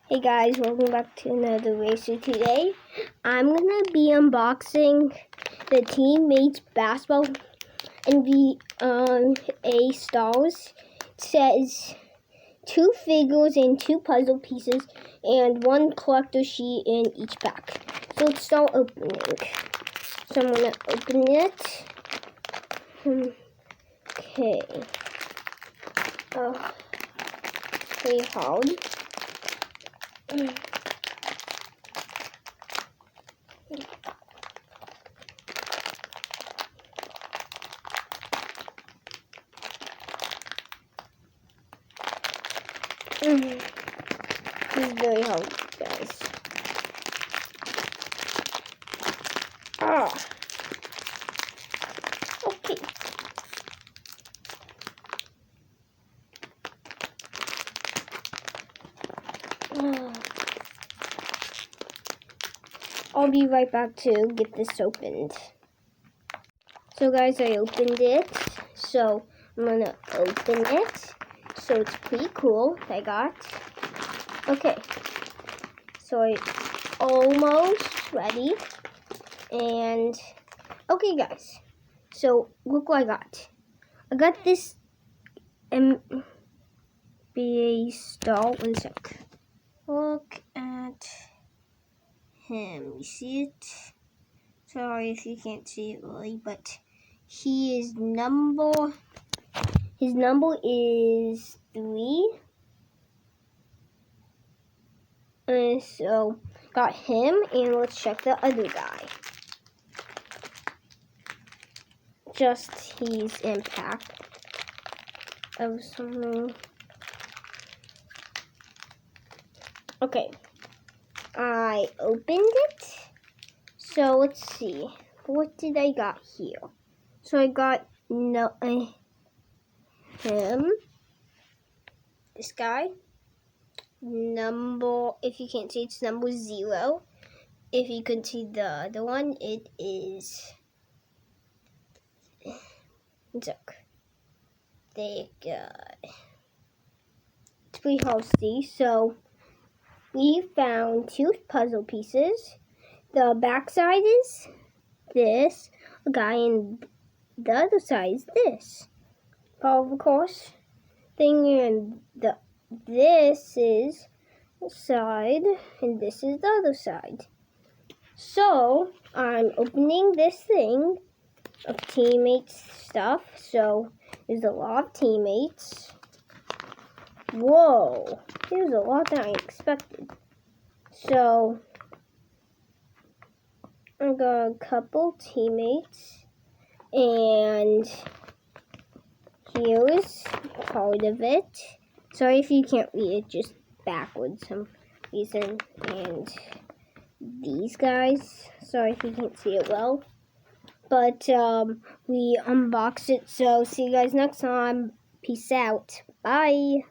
Hey guys, welcome back to another racer. Today I'm gonna be unboxing the Teammates basketball NBA stars. It says 2 figures and 2 puzzle pieces and 1 collector sheet in each pack. So let's start opening. So I'm gonna open it. Okay. Pretty hard. This is very hard, guys. Okay. I'll be right back to get this opened. So guys, I opened it. So I'm gonna open it. So it's pretty cool. I got. Okay. So it's almost ready. And okay guys. So look what I got. I got this NBA star. 1 sec. Look at him. You see it? Sorry if you can't see it really, but he is his number is 3. And so got him, and let's check the other guy. Just he's in pack of something. Okay. I opened it. So let's see. What did I got here? So I got him. This guy. If you can't see, it's number 0. If you can see the other one, it is. Look. They got. It's pretty hard to see. So we found 2 puzzle pieces. The back side is this guy, and the other side is this. Of course, thing, and this is the side, and this is the other side. So I'm opening this thing of Teammates stuff. So there's a lot of Teammates. Whoa, there's a lot that I expected. So I got a couple Teammates, and here's part of it. Sorry if you can't read it, just backwards some reason. And these guys, sorry if you can't see it well. But we unboxed it, so see you guys next time. Peace out. Bye.